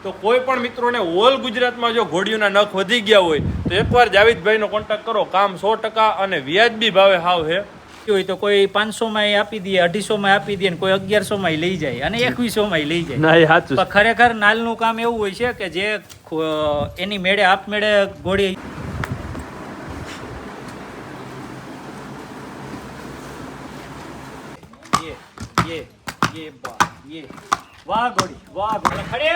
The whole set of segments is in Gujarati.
તો કોઈ પણ મિત્રોને ઓલ ગુજરાતમાં જો ઘોડીઓના નખ વધી ગયા હોય તો એકવાર જાવેદભાઈનો કોન્ટેક્ટ કરો. કામ 100% અને વ્યાજબી ભાવે હાવ હે. હોય તો કોઈ 500 માં આપી દે, 250 માં આપી દે, કોઈ 1100 માં લઈ જાય અને 2100 માં લઈ જાય. ના એ સાચું. પણ ખરેખર નાલનું કામ એવું હોય છે કે જે એની મેળે આપમેળે ઘોડી વાહ ઘોડી વાહ ઘોડી ખડે.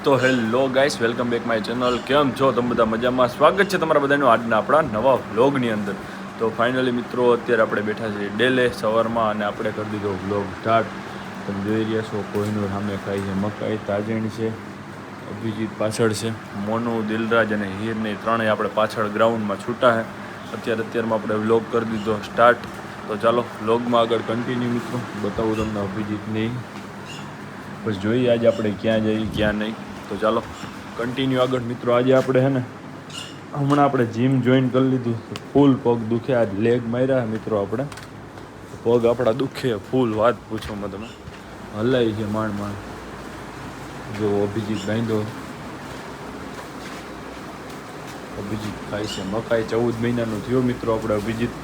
તો hello guys, welcome back my channel. કેમ છો તમે બધા? મજામાં? સ્વાગત છે તમારા બધાનું આજના આપણા નવા વ્લોગની અંદર. તો ફાઇનલી મિત્રો અત્યારે આપણે બેઠા છીએ ડેલે સવારમાં અને આપણે કરી દીધો વ્લોગ સ્ટાર્ટ. તમે જોઈ રહ્યા છો કોહિનૂર સામે ખાઈ છે મકાઈ, તાજણ છે, અભિજીત પાછળ છે, મોનુ, દિલરાજ અને હીરને ત્રણેય આપણે પાછળ ગ્રાઉન્ડમાં છૂટા છે. અત્યારમાં આપણે વ્લોગ કરી દીધો સ્ટાર્ટ. તો ચાલો વ્લોગમાં આગળ કન્ટિન્યુ મિત્રો બતાવું તમને અભિજીતની. બસ જોઈએ આજે આપણે ક્યાં જઈએ ક્યાં નહીં. તો ચાલો કન્ટિન્યુ આગળ મિત્રો. આજે આપણે છે ને હમણાં આપણે જીમ જોઈન કરી લીધું, ફૂલ પગ દુખે. આજ લેગ માર્યા મિત્રો, આપણે પગ આપણા દુખે ફૂલ. વાત પૂછો મેં, તમે હલાઈ છે માંડ. જો અભિજીત બાંધો, અભિજીત ખાય છે મકાઈ. 14 મહિનાનું થયો મિત્રો આપણે અભિજીત.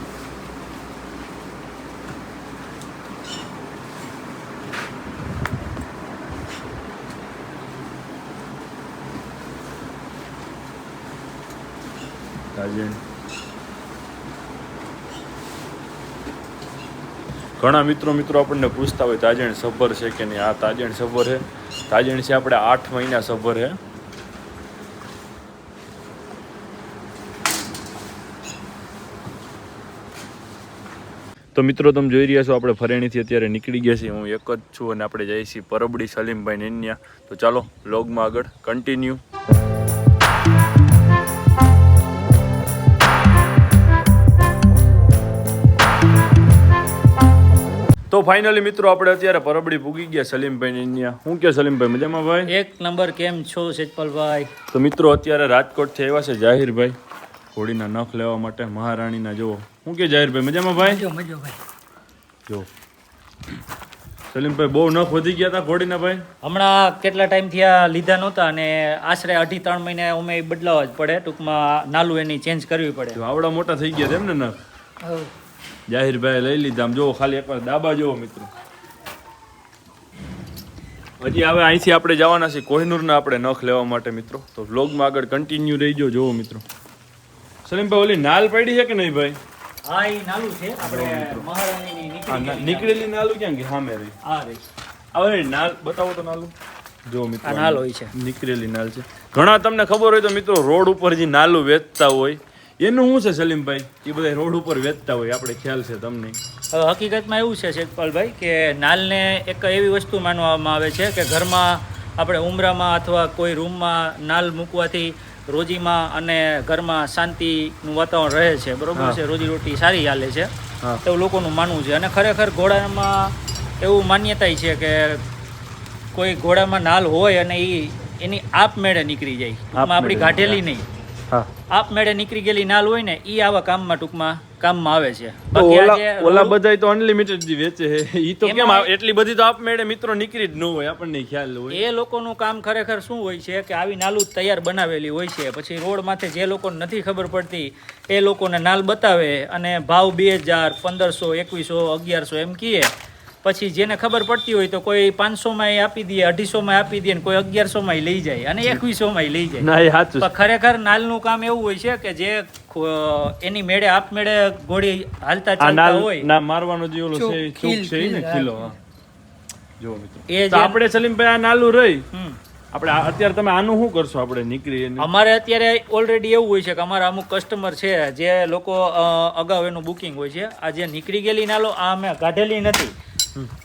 ઘણા મિત્રો આપણને પૂછતા હોય તાજણ સબર છે કે નહીં. આ તાજણ સબર છે. તાજણ છે આપણે 8 મહિના સબર છે. તો મિત્રો તમે જોઈ રહ્યા છો આપણે ફરેણીથી અત્યારે નીકળી ગયા છીએ. હું એક જ છું અને આપણે જઈએ છીએ પરબડી સલીમભાઈ નેન્યા. તો ચાલો વ્લોગમાં આગળ કન્ટિન્યુ. તો ફાઇનલી મિત્રો આપણે અત્યારે પરબડી પૂગી ગયા સલીમભાઈ નેન્યા. શું કે સલીમભાઈ, મજામાં ભાઈ? એક નંબર. કેમ છો સેજપાલભાઈ? તો મિત્રો અત્યારે રાજકોટથી આવ્યા છે જાહિરભાઈ ઘોડીના નખ લેવા માટે, મહારાણીના. જુઓ શું કે જાહિરભાઈ, મજામાં ભાઈ? મજો ભાઈ. જો સલીમભાઈ બહુ નખ વધી ગયા હતા ઘોડીના ભાઈ. હમણાં કેટલા ટાઈમથી આ લીધા નહોતા અને આશરે 2.5-3 મહિને અમે બદલાવા જ પડે. ટૂંકમાં નાલું એની ચેન્જ કરવી પડે. આવડા મોટા થઈ ગયા એમ ને નખ. જાહિરભાઈ લઈ લીધા. આમ જો ખાલી એકવાર દાબા જોવો મિત્રો. હજી હવે અહીંથી આપણે જવાના છીએ કોહિનૂરના આપણે નખ લેવા માટે મિત્રો. તો વ્લોગમાં આગળ કન્ટિન્યુ રહીજો. જોવો મિત્રો સલીમભાઈ ઓલી નાલ પડી છે કે નહીં ભાઈ? હા, એ નાલું છે આપણે મહારાણીની નીકળેલી નાલું ક્યાં ગઈ? સામે રહી. હા રે. હવે નાલ બતાવો તો નાલું. જો મિત્રો આ નાલ હોય છે, નીકળેલી નાલ છે. ઘણા તમને ખબર હોય તો મિત્રો રોડ ઉપર જે નાલું વેચતા હોય એનું શું છે સલીમભાઈ? એ બધા રોડ ઉપર વેચતા હોય, આપણે ખ્યાલ છે તમને? હકીકતમાં એવું છે શેખપાલભાઈ કે નાલને એક એવી વસ્તુ માનવામાં આવે છે કે ઘરમાં આપણે ઉમરામાં અથવા કોઈ રૂમમાં નાલ મૂકવાથી રોજીમાં અને ઘરમાં શાંતિનું વાતાવરણ રહે છે. બરોબર છે, રોજીરોટી સારી હાલે છે એવું લોકોનું માનવું છે. અને ખરેખર ઘોડામાં એવું માન્યતા છે કે કોઈ ઘોડામાં નાલ હોય અને એની આપમેળે નીકળી જાય, આપણી કાઢેલી નહીં, આપમેળે નીકળી ગયેલી નાલ હોય ને એ આવા કામમાં ટૂંકમાં કામમાં આવે છે. ઓલા બધા તો અનલિમિટેડ જે વેચે છે ઈ તો કેમ એટલી બધી તો આપમેળે મિત્રો નીકળી જ ન હોય, આપણને ખ્યાલ હોય. એ લોકોનું કામ ખરેખર શું હોય છે કે આવી નાલું તૈયાર બનાવેલી હોય છે. પછી રોડ માથે જે લોકોને નથી ખબર પડતી એ લોકોને નાલ બતાવે અને ભાવ 2000, 1500, 2100, 1100 એમ કહે. પછી જેને ખબર પડતી હોય તો કોઈ 500 માં આપી દે, 250 માં આપી દે, કોઈ 1100 માં લઈ જાય અને 2100 માં લઈ જાય. ના એ સાચું. પણ ખરેખર નાલનું કામ એવું હોય છે કે જે એની મેળે આપમેળે ઘોડી હાલતા ચાલતા હોય. ના મારવાનો જે ઓલો છે ચૂક છે ને ખીલો. જો મિત્રો એ આપણે સલીમભાઈ આ નાલું રહી આપણે અત્યારે તમે આનું શું કરશો? આપણે નીકળી અમારે અત્યારે ઓલરેડી એવું હોય છે કે અમારા અમુક કસ્ટમર છે જે લોકો અગાઉ એનું બુકિંગ હોય છે. આ જે નીકળી ગયેલી નાલો આ અમે કાઢેલી નથી.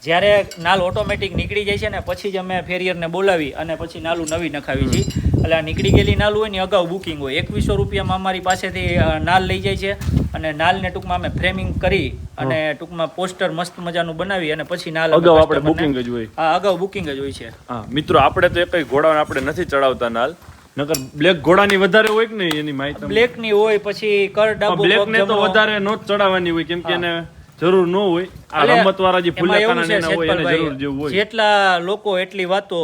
જ્યારે નાલ ઓટોમેટિક નીકળી જાય છે ને પછી જ અમે ફેરિયરને બોલાવી અને પછી નાલું નવી નખાવી છીએ. એટલે આ નીકળી ગયેલી નાલું હોય ને અગાઉ બુકિંગ હોય. 2100 રૂપિયામાં અમારી પાસેથી નાલ લઈ જાય છે અને નાલને ટૂંકમાં અમે ફ્રેમિંગ કરી અને ટૂંકમાં પોસ્ટર મસ્ત મજાનું બનાવી અને પછી નાલ અગાઉ આપણે બુકિંગ જ હોય. હા, અગાઉ બુકિંગ જ હોય છે. હા મિત્રો આપણે તો એકય ઘોડાને આપણે નથી ચડાવતા નાલ. નકર બ્લેક ઘોડાની વધારે હોય કે નહીં એની માહિતી બ્લેક ની હોય, પછી કર ડાબો બ્લેક પગ ને તો જમણો. વધારે નો જ ચડાવવાની હોય કેમ કે એને જરૂર ન હોય. આ એટલે રમત વાળા જે એમાં ફૂલેકાના એવું છે, એના હોય એને શેતપાલભાઈ, જરૂર જેવું હોય. જેટલા લોકો એટલી વાતો.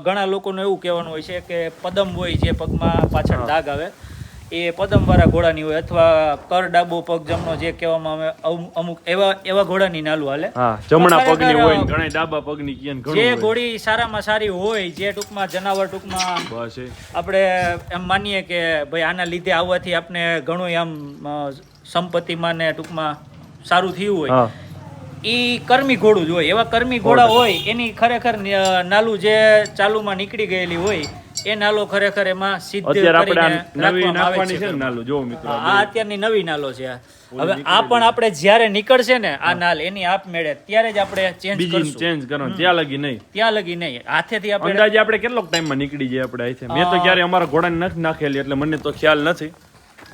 ઘણા લોકોનું એવું કહેવાનું હોય છે કે પદમ હોય જે પગમાં પાછળ દાગ આવે એ પદમ વાળા ઘોડાની હોય, અથવા કર ડાબો પગ જમણો જે કહેવામાં આવે અમુક એવા ઘોડાની નાલું હાલે. હા જમણા તો પગની ખરેખર હોય ને ઘણા ડાબા પગની કિયન ઘણું જે હોય. ઘોડી સારામાં સારી હોય, જે ટૂંકમાં જનાવર ટૂંકમાં બસ એ આપણે એમ માનીએ કે ભાઈ આના લીધે આવવાથી આપણે ઘણું આમ સંપત્તિમાં ને ટૂંકમાં સારું થયું હોય, હા ઈ કર્મી ઘોડું જ હોય. એવા કર્મી ઘોડા હોય એની ખરેખર નાલું જે ચાલુમાં નીકળી ગયેલી હોય એ નાલો ખરેખર એમાં સિદ્ધ અત્યારે આપણે કરીને આ નવી રાખવામાં આવે નાખવાની છે છે ને નાલું જો મિત્રો આ અત્યારની નવી નાલો છે. હવે આ પણ આપણે જ્યારે નીકળશે ને આ નાલ એની આપ મેળે ત્યારે જ આપણે ચેન્જ બીજી કરશું. ચેન્જ કરવાનું ત્યાં લગી નહીં. ત્યાં લગી નહીં, હાથેથી આપણે અંદાજે આપણે કેટલોક ટાઈમમાં નીકળી જાય આપણે અહીંથી? મેં તો ક્યારે અમારા ઘોડાને નથી નાખેલી એટલે મને તો ખ્યાલ નથી.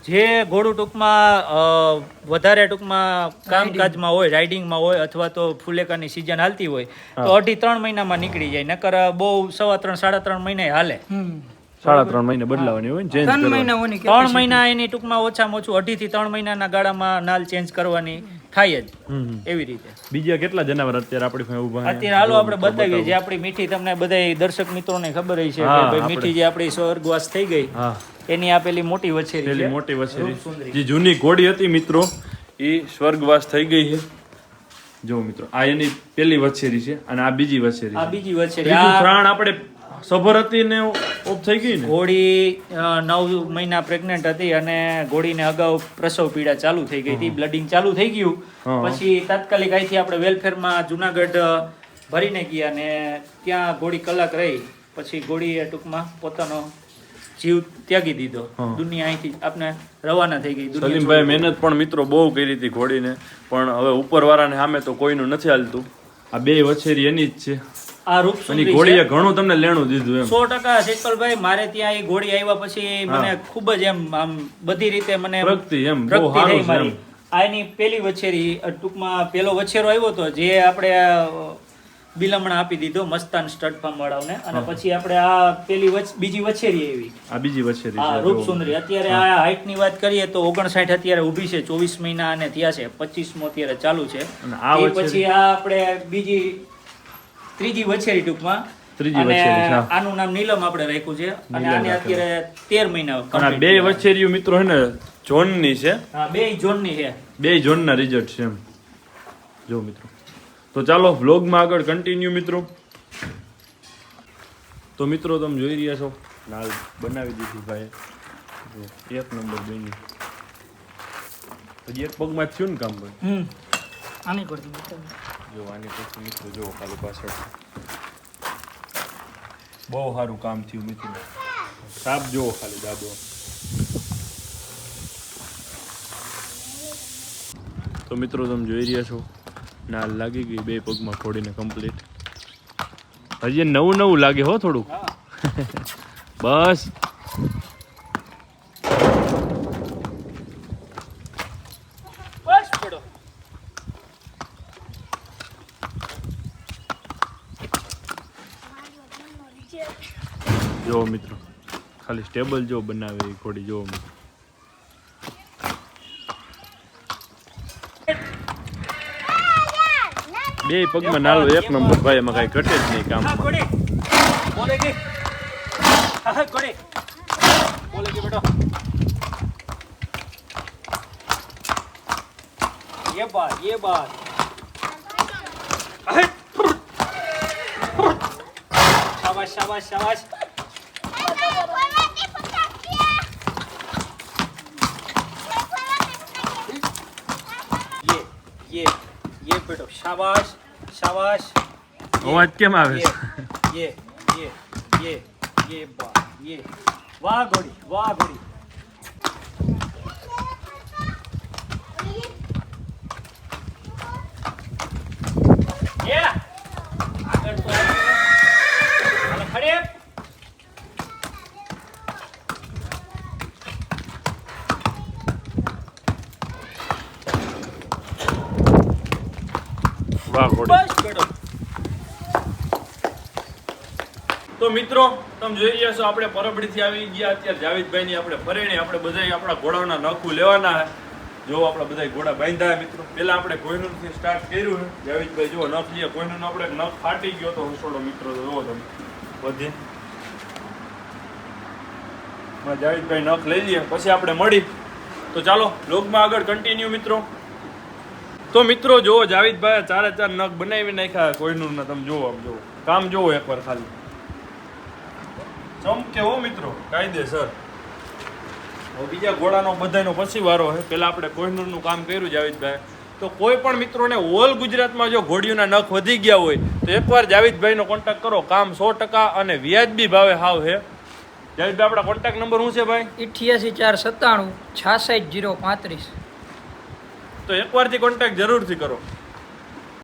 જે ઘોડું ટૂંકમાં વધારે ટૂંકમાં કામકાજમાં હોય, રાઇડિંગમાં હોય, અથવા તો ફુલેકાની સિઝન હાલતી હોય તો 2.5-3 મહિનામાં નીકળી જાય. નકર બહુ 3.5-3.5 મહિને હાલે. 3.5 મહિને બદલાવાની હોય ને ચેન્જ કરવાની. 3 મહિના એની ટૂંકમાં ઓછામાં ઓછું 2.5 થી 3 મહિનાના ગાળામાં નાલ ચેન્જ કરવાની થાય જ. એવી રીતે બીજા કેટલા જનાવર અત્યારે આપણી પાસે ઊભા છે? અત્યારે હાલો આપણે બતાવીએ. જે આપણી મીઠી, તમને બધા દર્શક મિત્રોને ખબર છે કે ભાઈ મીઠી જે આપણી સ્વર્ગવાસ થઈ ગઈ હા એની આ પેલી મોટી વછેરી પેલી છે. મોટી વછેરી જે જૂની ઘોડી હતી મિત્રો એ સ્વર્ગવાસ થઈ ગઈ છે. જો મિત્રો આ એની પેલી વછેરી છે અને આ બીજી વછેરી આ છે. બીજી વછેરી. ત્રીજું આ પ્રાણ આપણે સબર હતી ને ઓફ થઈ ગઈ ને. ઘોડી 9 મહિના પ્રેગ્નેન્ટ હતી અને ઘોડીને અગાઉ પ્રસવ પીડા ચાલુ થઈ ગઈ હતી, બ્લડિંગ ચાલુ થઈ ગયું. પછી તાત્કાલિક અહીંથી આપણે વેલફેરમાં જુનાગઢ ભરીને ગયા અને ત્યાં ઘોડી કલાક રહી. પછી ઘોડીએ ટૂંકમાં પોતાનો જીવ ત્યાગી દીધો. દુનિયા અહીંથી આપણે રવાના થઈ ગઈ. સલીમભાઈ મહેનત પણ મિત્રો બહુ કરી હતી ઘોડીને, પણ હવે ઉપરવાળાને સામે તો કોઈનું નથી હાલતું. આ બે વછેરી એની જ છે. આ રૂપસુંદરી અને ઘોડીએ ઘણું તમને લેણું દીધું એમ. 100% શેતપાલભાઈ, મારે ત્યાં એ ઘોડી આવ્યા પછી મને ખૂબ જ એમ આમ બધી રીતે મને પ્રગતિ એમ બહુ પ્રગતિ સારું થઈ છે મારી. એમ. આ એની પેલી વછેરી, ટૂંકમાં પેલો વછેરો આવ્યો હતો જે આપણે બિલમણા આપી દીધો મસ્તાન સ્ટડ ફાર્મ વાળાઓને, અને પછી આપણે આ પેલી બીજી વછેરી આવી. આ બીજી વછેરી આ છે. રૂપસુંદરી. અત્યારે આ હાઈટ ની વાત કરીએ તો 59 અત્યારે ઊભી છે. 24 મહિના અને થયા છે. 25મો અત્યારે ચાલુ છે. અને આ એ પછી આ આપણે ત્રીજી વછેરી ટૂંકમાં. ત્રીજી અને વછેરી છે. આનું નામ નીલમ આપણે રાખ્યું છે. અને આને અત્યારે 13 મહિના અને આ બે વછેરીઓ મિત્રો હે ને ઝોનની છે. હા, બે ઝોનની છે. બે ઝોનના રિઝલ્ટ છે એમ. જો મિત્રો તો ચાલો વ્લોગમાં આગળ કન્ટિન્યુ મિત્રો. તો મિત્રો તમે જોઈ રહ્યા છો નાલ બનાવી દીધી ભાઈ. જો એક નંબર બની. હજી એક પગમાં જ થયું ને કામ ભાઈ. આની કરતી જો આની પછી મિત્રો જો ખાલી પાછળ બહુ સારું કામ થયું મિત્રો. સાપ જો ખાલી દાબો. તો મિત્રો તમે જોઈ રહ્યા છો નાલ લાગી ગઈ બે પગમાં ઘોડીને કમ્પ્લીટ. હજી નવું નવું લાગે હો થોડું. બસ બસ પડો. જો મિત્રો ખાલી સ્ટેબલ જો બનાવે એ ઘોડી જો મિત્રો. બે પગમાં નાલો એક નંબર ભાઈ, એમાં કઈ ઘટે જ નહીં કામ. ઘોડી બોલે ગઈ. હા ઘોડી બોલે ગઈ બેટો. ये बात शाबाश शाबाश शाबाश. ये बेटो शाबाश शाबाश. અવાજ કેમ આવે છે? ये बात ये वाह घोड़ी वाह घोड़ी. આગળ તો હાલો ખડે. વાહ ઘોડી. બસ બેટો. તો મિત્રો તમે જોઈ રહ્યા છો આપણે પરબડીથી આવી ગયા અત્યારે જાવેદભાઈની આપણે ફરેણી આપણે બધા આપણા ઘોડાના નખું લેવાના છે જો આપણે બધા ઘોડા બાંધ્યા મિત્રો પહેલા આપણે કોહિનૂરથી સ્ટાર્ટ કર્યું છે જાવેદભાઈ જો નખ લઈએ કોહિનૂરનો આપણે નખ ફાટી ગયો તો હસોડો મિત્રો તો જોવો તમે બધી જાવેદભાઈ નખ લઈ લઈએ પછી આપણે મળી તો ચાલો લોગમાં આગળ કન્ટિન્યુ મિત્રો તો મિત્રો જુઓ જાવેદભાઈ ચારે ચાર નખ બનાવી નાખ્યા કોહિનૂરના તમે જુઓ આમ જુઓ કામ જુઓ એકવાર ખાલી ચમકે હો મિત્રો કાયદેસર હવે બીજા ઘોડાનો બધાનો પછી વારો છે પહેલા આપણે કોહિનૂરનું કામ કર્યું જાવેદભાઈ તો કોઈ પણ મિત્રોને ઓલ ગુજરાતમાં જો ઘોડીઓના નખ વધી ગયા હોય તો એકવાર જાવેદભાઈનો કોન્ટેક્ટ કરો કામ 100% અને વ્યાજબી ભાવે હાવ છે જાવેદભાઈ આપણા કોન્ટેક્ટ નંબર શું છે ભાઈ 88 497 66 035 તો એકવારથી કોન્ટેક્ટ જરૂરથી કરો